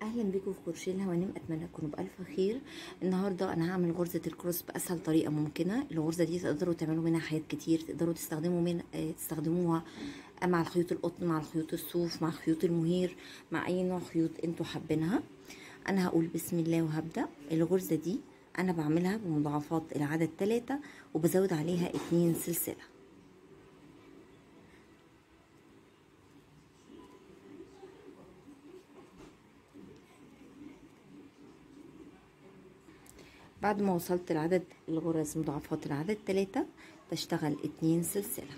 اهلا بيكم في كروشيه الهوانم. اتمنى تكونوا بالف خير. النهارده انا هعمل غرزه الكروس باسهل طريقه ممكنه. الغرزه دي تقدروا تعملوا منها حاجات كتير، تقدروا تستخدموها مع الخيوط القطن، مع الخيوط الصوف، مع خيوط المهير، مع اي نوع خيوط انتوا حابينها. انا هقول بسم الله وهبدا. الغرزه دي انا بعملها بمضاعفات العدد 3 وبزود عليها 2 سلسله. بعد ما وصلت لعدد الغرز مضاعفات العدد 3 بشتغل 2 سلسلة.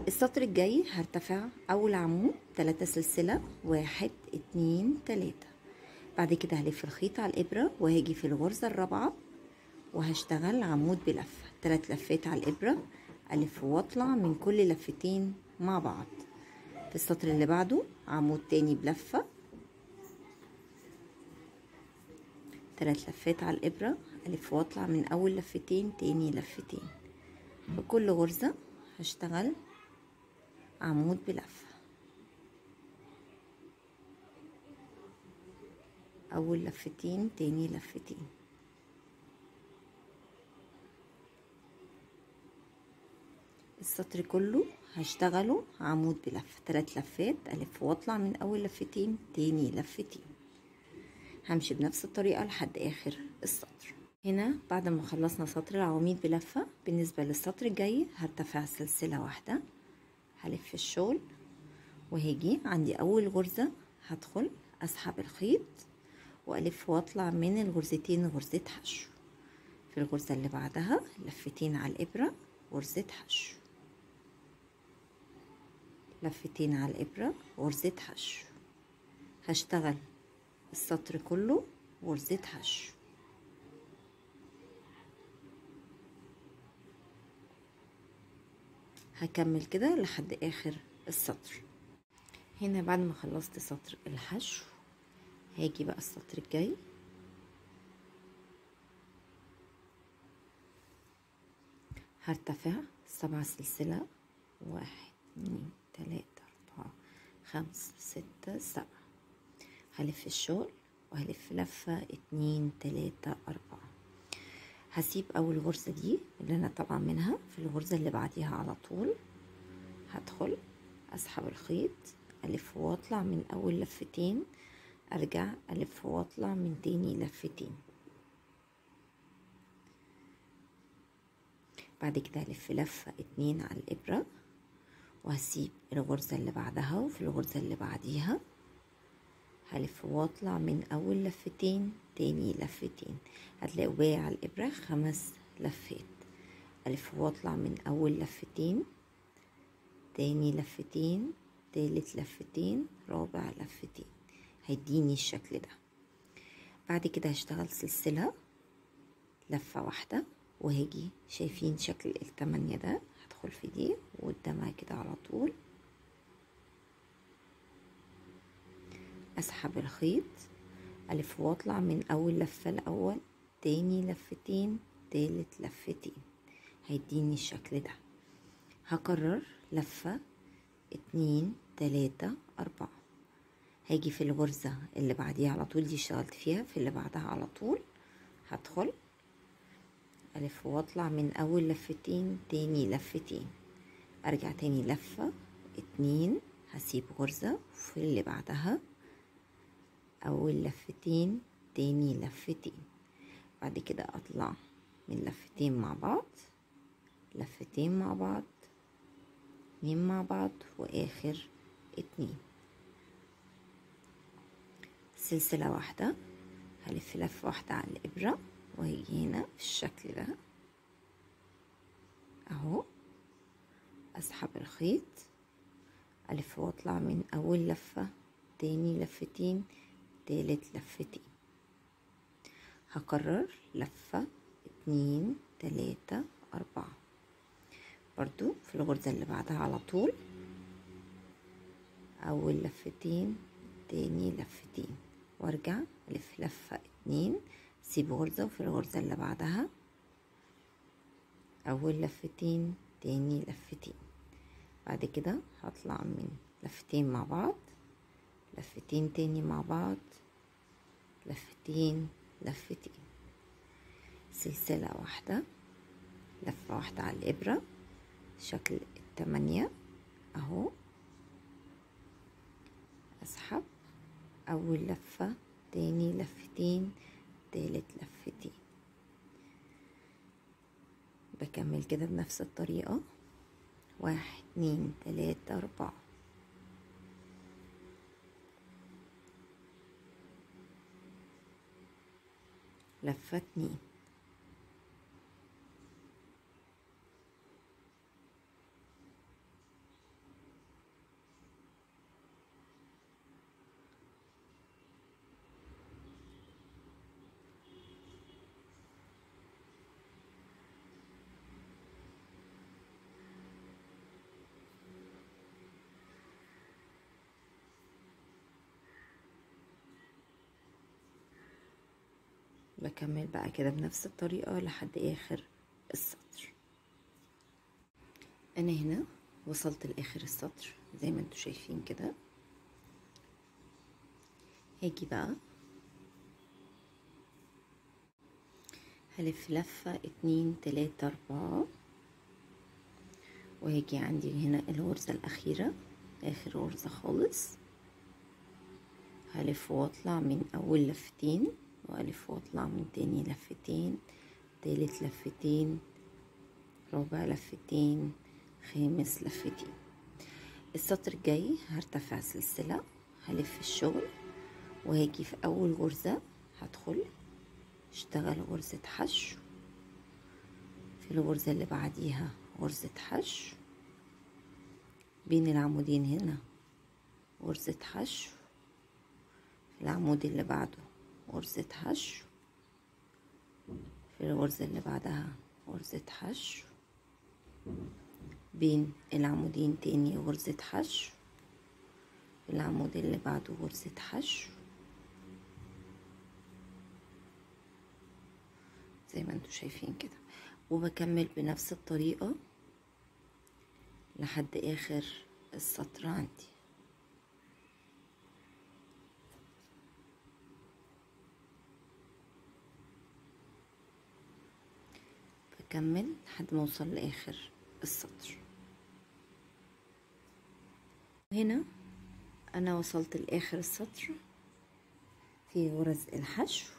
السطر الجاي هرتفع اول عمود 3 سلسلة، 1 2 3. بعد كده هلف الخيط على الابرة وهاجي في الغرزة الرابعة وهشتغل عمود بلفة، 3 لفات على الابرة، الف واطلع من كل لفتين مع بعض. في السطر اللي بعده عمود تاني بلفة، 3 لفات على الابرة، الف واطلع من اول لفتين تاني لفتين. في كل غرزة هشتغل عمود بلفة، اول لفتين تاني لفتين. السطر كله هشتغله عمود بلفة، 3 لفات، الف واطلع من اول لفتين تاني لفتين. همشي بنفس الطريقة لحد اخر السطر. هنا بعد ما خلصنا سطر العواميد بلفة، بالنسبة للسطر الجاي هرتفع سلسلة واحدة، هلف الشغل وهيجي عندي اول غرزة هدخل اسحب الخيط والف واطلع من الغرزتين غرزة حشو. في الغرزة اللي بعدها لفتين على الابرة، غرزة حشو، لفتين على الابرة، غرزة حشو. هشتغل السطر كله غرزة حشو. هكمل كده لحد اخر السطر. هنا بعد ما خلصت سطر الحشو هاجي بقى السطر الجاي هرتفع 7 سلسلة، 1 2 3 4 5 6 7. هلف الشغل وهلف لفة 2 3 4. هسيب اول غرزة دي اللي انا طالعة منها، في الغرزة اللي بعديها على طول هدخل اسحب الخيط، الف واطلع من اول لفتين، ارجع الف واطلع من تاني لفتين. بعد كده هلف لفة 2 على الابرة وهسيب الغرزة اللي بعدها، وفي الغرزة اللي بعديها هلف واطلع من اول لفتين تاني لفتين. هتلاقوا باقي على الابرة 5 لفات، الف واطلع من اول لفتين تاني لفتين تالت لفتين رابع لفتين، هيديني الشكل ده. بعد كده هشتغل سلسلة لفة واحدة وهاجي شايفين شكل ال8 ده، هدخل في دي وقدامها كده على طول اسحب الخيط، الف واطلع من اول لفة الاول تاني لفتين تالت لفتين، هيديني الشكل ده. هكرر لفة 2 3 4. هاجي في الغرزة اللي بعديها على طول، دي اشتغلت فيها، في اللي بعدها على طول هدخل الف واطلع من اول لفتين تاني لفتين، ارجع تاني لفة 2، هسيب غرزة، في اللي بعدها اول لفتين تاني لفتين. بعد كده اطلع من لفتين مع بعض، لفتين مع بعض، 2 مع بعض، واخر 2. سلسلة واحدة، هلف لفة واحدة على الابرة وهيجي هنا في الشكل ده اهو، اسحب الخيط، الف واطلع من اول لفة تاني لفتين تالت لفتين. هكرر لفة 2 3 4. برضو في الغرزة اللي بعدها على طول اول لفتين تاني لفتين، وارجع الف لفة 2، سيب غرزة، وفي الغرزة اللي بعدها اول لفتين تاني لفتين. بعد كده هطلع من لفتين مع بعض، لفتين تاني مع بعض، لفتين لفتين، سلسلة واحدة، لفة واحدة على الإبرة شكل التمانية اهو. اسحب اول لفة، تاني لفتين، تالت لفتين، بكمل كده بنفس الطريقة، 1 2 3 4. لفة 2، بكمل بقى كده بنفس الطريقة لحد آخر السطر. أنا هنا وصلت لآخر السطر زي ما انتوا شايفين كده. هاجي بقى هلف لفة 2 3 4، وهاجي عندي هنا الغرزة الأخيرة آخر غرزة خالص، هلف واطلع من أول لفتين، وألف واطلع من تاني لفتين، تالت لفتين، رابع لفتين، خامس لفتين. السطر الجاي هرتفع سلسلة، هلف الشغل وهاجي في أول غرزة هدخل اشتغل غرزة حشو، في الغرزة اللي بعديها غرزة حشو، بين العمودين هنا غرزة حشو، في العمود اللي بعده غرزة حشو، في الغرزة اللي بعدها غرزة حشو، بين العمودين تاني غرزة حشو، في العمود اللي بعده غرزة حشو، زي ما انتوا شايفين كده. وبكمل بنفس الطريقة لحد آخر السطر عندي. بكمل لحد ما اوصل لاخر السطر. هنا انا وصلت لاخر السطر في غرز الحشو،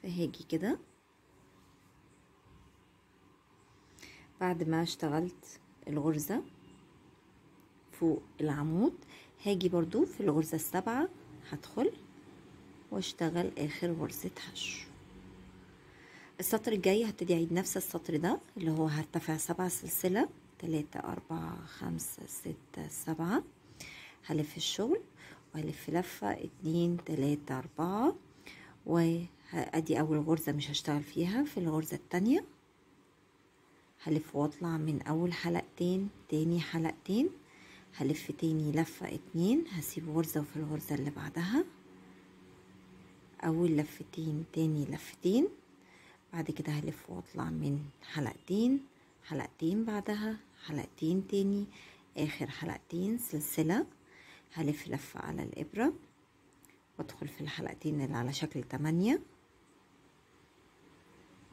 فهاجي كده بعد ما اشتغلت الغرزة فوق العمود، هاجي برضو في الغرزة السابعة هدخل واشتغل اخر غرزة حشو. السطر الجاي هبتدي اعيد نفس السطر ده اللي هو هرتفع 7 سلسلة، 3 4 5 6 7، هلف الشغل وهلف لفة 2 3 4، وادي اول غرزة مش هشتغل فيها. في الغرزة التانية هلف واطلع من اول حلقتين، تاني حلقتين هلف تاني لفة 2، هسيب غرزة وفي الغرزة اللي بعدها اول لفتين تاني لفتين، بعد كده هلف واطلع من حلقتين، حلقتين بعدها حلقتين تاني، اخر حلقتين سلسلة، هلف لفة على الابرة وادخل في الحلقتين اللي على شكل 8،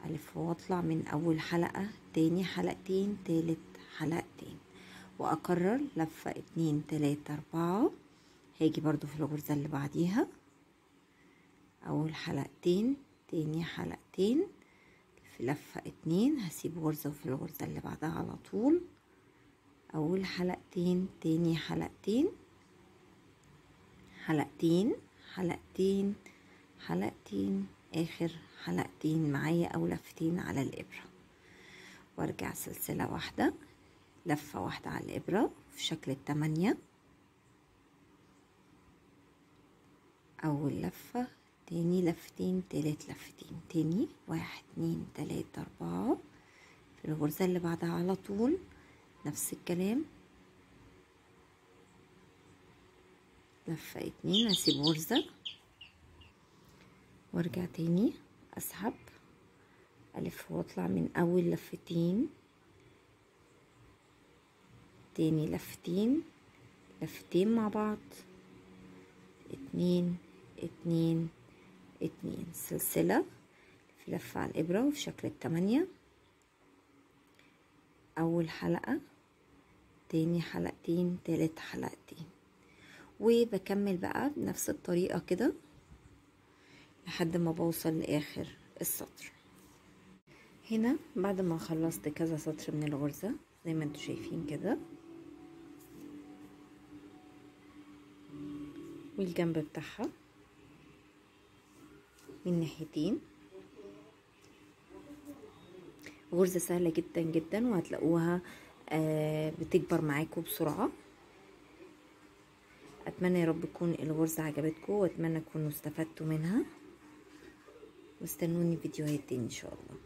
الف واطلع من اول حلقة، تاني حلقتين، تالت حلقتين، واكرر لفة 2 3 4. هاجي برضو في الغرزة اللي بعديها اول حلقتين، تاني حلقتين، في لفة 2 هسيب غرزة وفي الغرزة اللي بعدها على طول اول حلقتين، تاني حلقتين، حلقتين حلقتين حلقتين، اخر حلقتين معايا او لفتين على الابرة، وارجع سلسلة واحدة، لفة واحدة على الابرة في شكل 8، اول لفة، تاني لفتين، تالت لفتين، تاني 1 2 3 4، في الغرزة اللي بعدها على طول نفس الكلام، لفة 2 هسيب غرزة وارجع تاني اسحب، الف واطلع من اول لفتين، تاني لفتين، لفتين مع بعض، 2 2 2 سلسلة في لفة على الإبرة وفي شكل ال8. أول حلقة، تاني حلقتين، تالت حلقتين، وبكمل بقى بنفس الطريقة كده لحد ما بوصل لآخر السطر. هنا بعد ما خلصت كذا سطر من الغرزة زي ما انتوا شايفين كده، والجنب بتاعها من ناحيتين. غرزة سهلة جدا جدا وهتلاقوها بتكبر معاكم بسرعة. اتمنى يا رب تكون الغرزة عجبتكم، واتمنى تكونوا استفدتوا منها، واستنوني فيديوهات تاني ان شاء الله.